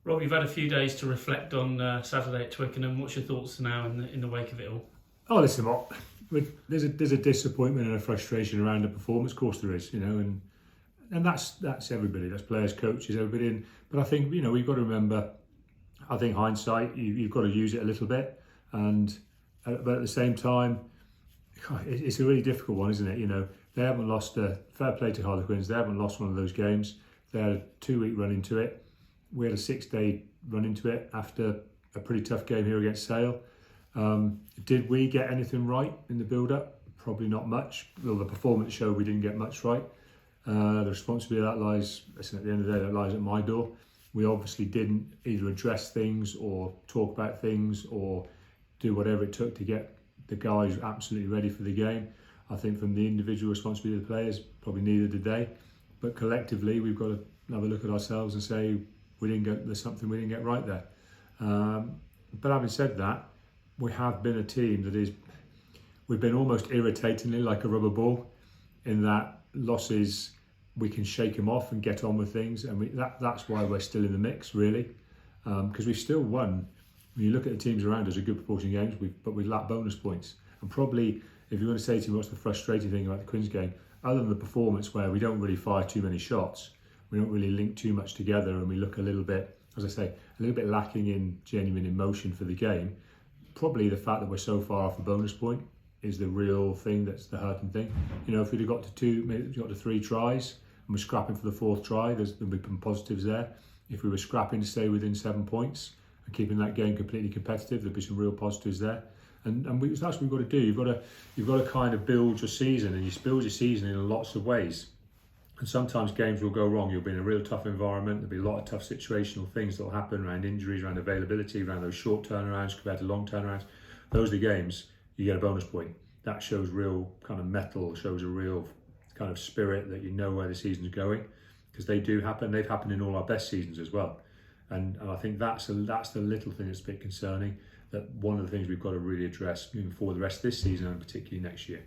Rob, you've had a few days to reflect on Saturday at Twickenham. What's your thoughts now in the wake of it all? Oh, listen, there's a disappointment and a frustration around the performance. Of course there is, and that's everybody. That's players, coaches, everybody. But I think we've got to remember. I think hindsight, you've got to use it a little bit, but at the same time, it's a really difficult one, isn't it? They haven't lost fair play to Harlequins. They haven't lost one of those games. They had a 2-week run into it. We had a 6-day run into it after a pretty tough game here against Sale. Did we get anything right in the build-up? Probably not much. Well, the performance showed we didn't get much right. The responsibility of that lies, listen, at the end of the day, that lies at my door. We obviously didn't either address things or talk about things or do whatever it took to get the guys absolutely ready for the game. I think from the individual responsibility of the players, probably neither did they. But collectively, we've got to have a look at ourselves and say there's something we didn't get right there. But having said that, we have been a team we've been almost irritatingly like a rubber ball, in that losses, we can shake them off and get on with things, and that's why we're still in the mix, really, because we've still won. When you look at the teams around us, a good proportion of games, but we lack bonus points. And probably, if you want to say to me what's the frustrating thing about the Quins game, other than the performance where we don't really fire too many shots, we don't really link too much together, and we look a little bit, as I say, a little bit lacking in genuine emotion for the game. Probably the fact that we're so far off the bonus point is the real thing that's the hurting thing. If we'd have got to 3 tries and we're scrapping for the 4th try, there'd be some positives there. If we were scrapping to stay within 7 points and keeping that game completely competitive, there'd be some real positives there. And that's what we've got to do. You've got to kind of build your season, and you build your season in lots of ways. And sometimes games will go wrong. You'll be in a real tough environment. There'll be a lot of tough situational things that will happen around injuries, around availability, around those short turnarounds compared to long turnarounds. Those are the games you get a bonus point. That shows real kind of mettle, shows a real kind of spirit that you know where the season's going, because they do happen. They've happened in all our best seasons as well. And I think that's the little thing that's a bit concerning, that one of the things we've got to really address moving forward the rest of this season and particularly next year.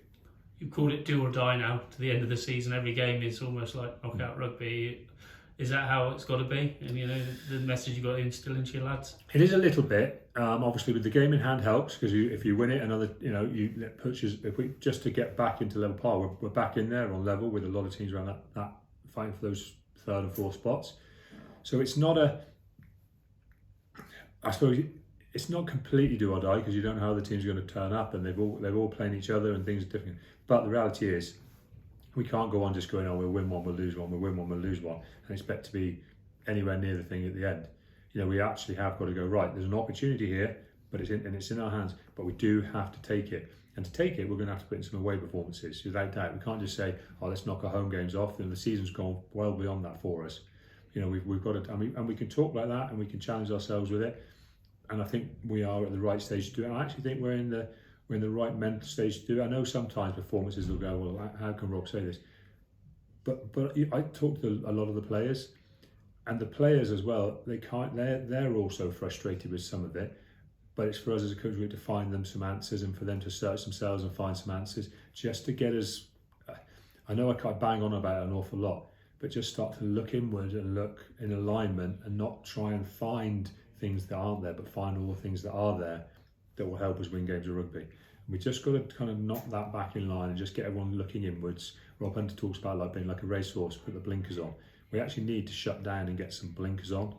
You've called it do or die now to the end of the season. Every game is almost like knockout rugby. Is that how it's got to be? And the message you've got to instill into your lads? It is a little bit. Obviously, with the game in hand helps, because if you win it, it pushes. If we just to get back into level par, we're back in there on level with a lot of teams around that fighting for those 3rd and 4th spots. So it's not I suppose it's not completely do or die, because you don't know how the teams are going to turn up, and they've all playing each other and things are different. But the reality is, we can't go on just going, we'll win one, we'll lose one, we'll win one, we'll lose one, and expect to be anywhere near the thing at the end. We actually have got to go, right, there's an opportunity here, but it's in our hands, but we do have to take it. And to take it, we're going to have to put in some away performances, without doubt. We can't just say, let's knock our home games off, and the season's gone well beyond that for us. We've got to, and we can talk like that, and we can challenge ourselves with it. And I think we are at the right stage to do it. And I actually think we're in the right mental stage to do it. I know sometimes performances will go, well, how can Rob say this? But I talk to a lot of the players, and the players as well. They're also frustrated with some of it. But it's for us as a coach to find them some answers, and for them to search themselves and find some answers, just to get us. I know I can't bang on about it an awful lot, but just start to look inward and look in alignment, and not try and find things that aren't there, but find all the things that are there that will help us win games of rugby. We just got to kind of knock that back in line and just get everyone looking inwards. Rob Hunter talks about being like a racehorse, put the blinkers on. We actually need to shut down and get some blinkers on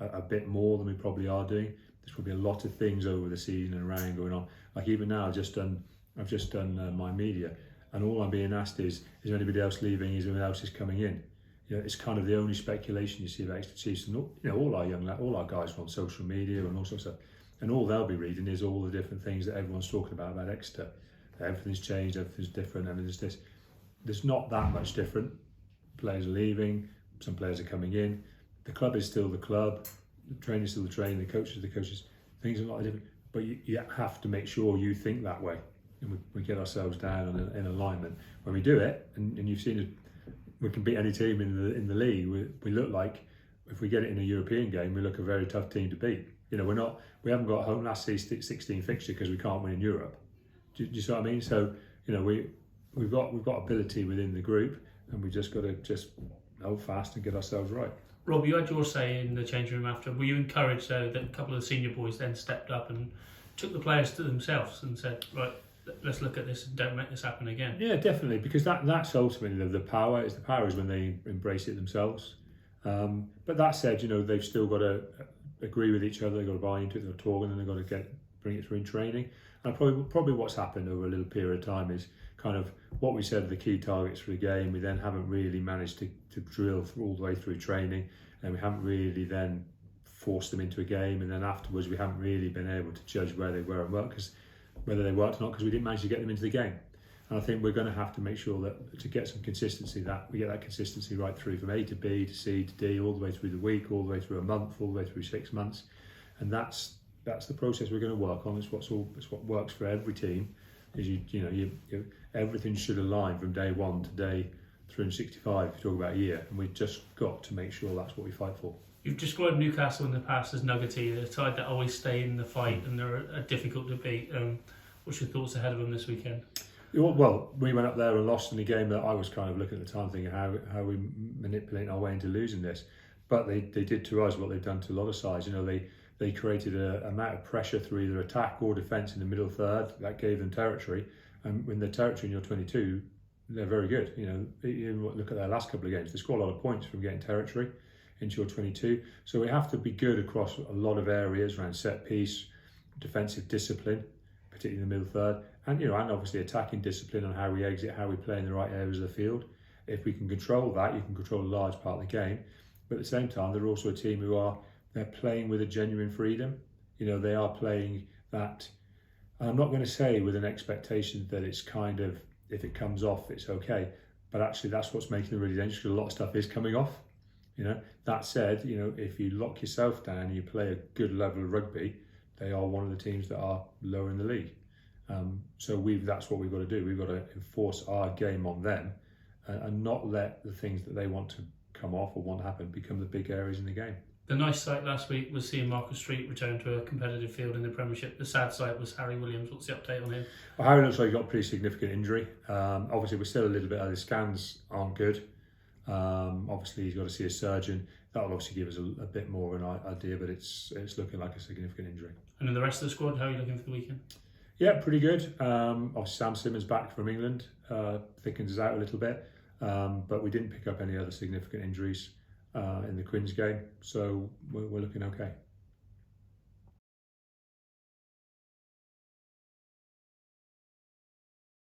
a bit more than we probably are doing. There's probably a lot of things over the season and around going on. Like even now, I've just done my media, and all I'm being asked is there anybody else leaving? Is anyone else coming in? It's kind of the only speculation you see about Exeter Chiefs, and all our guys are on social media and all sorts of stuff, and all they'll be reading is all the different things that everyone's talking about Exeter. Everything's changed, everything's different, and there's not that much different. Players are leaving, some players are coming in. The club is still the club, the training is still the training, the coaches are the coaches. Things are a lot different, but you have to make sure you think that way, and we get ourselves down in alignment. When we do it, and you've seen it. We can beat any team in the league. We look like, if we get it in a European game, we look a very tough team to beat. We haven't got a home last 16 fixture because we can't win in Europe. Do you see what I mean? So we've got ability within the group, and we just got to hold fast and get ourselves right. Rob, you had your say in the changing room after. Were you encouraged, though, that a couple of the senior boys then stepped up and took the players to themselves and said, right, let's look at this and don't make this happen again? Yeah, definitely, because that's ultimately the power. Is when they embrace it themselves. But that said, they've still got to agree with each other. They've got to buy into it. They've got to talk, and then they've got to bring it through in training. And probably what's happened over a little period of time is kind of what we said are the key targets for the game. We then haven't really managed to drill all the way through training, and we haven't really then forced them into a game. And then afterwards, we haven't really been able to judge where they were and whether they worked or not, because we didn't manage to get them into the game. And I think we're going to have to make sure that to get some consistency, that we get that consistency right through from A to B to C to D, all the way through the week, all the way through a month, all the way through 6 months. And that's the process we're going to work on. It's what works for every team. Is everything should align from day 1 to day 365 if you talk about a year, and we've just got to make sure that's what we fight for. You've described Newcastle in the past as nuggety, a side that always stay in the fight and they're difficult to beat. What's your thoughts ahead of them this weekend? Well, we went up there and lost in a game that I was kind of looking at the time thinking how we manipulate our way into losing this. But they did to us what they've done to a lot of sides. They created an amount of pressure through either attack or defence in the middle third that gave them territory. And when they're territory in your 22, they're very good. You look at their last couple of games, they score a lot of points from getting territory into your 22. So we have to be good across a lot of areas around set piece, defensive discipline, particularly in the middle third, and and obviously attacking discipline on how we exit, how we play in the right areas of the field. If we can control that, you can control a large part of the game. But at the same time, they're also a team who they're playing with a genuine freedom. They are playing that. I'm not going to say with an expectation that it's kind of, if it comes off, it's okay. But actually, that's what's making them really dangerous, because a lot of stuff is coming off. That said, if you lock yourself down and you play a good level of rugby, they are one of the teams that are lower in the league. So that's what we've got to do. We've got to enforce our game on them and not let the things that they want to come off or want to happen become the big areas in the game. The nice sight last week was seeing Marcus Street return to a competitive field in the Premiership. The sad sight was Harry Williams. What's the update on him? Well, Harry looks like he got a pretty significant injury. Obviously, we're still a little bit early. Scans aren't good. Obviously, he's got to see a surgeon. That will obviously give us a bit more of an idea, but it's looking like a significant injury. And in the rest of the squad, how are you looking for the weekend? Yeah, pretty good. Obviously, Sam Simmons back from England thickens us out a little bit, but we didn't pick up any other significant injuries in the Quins game, so we're looking okay.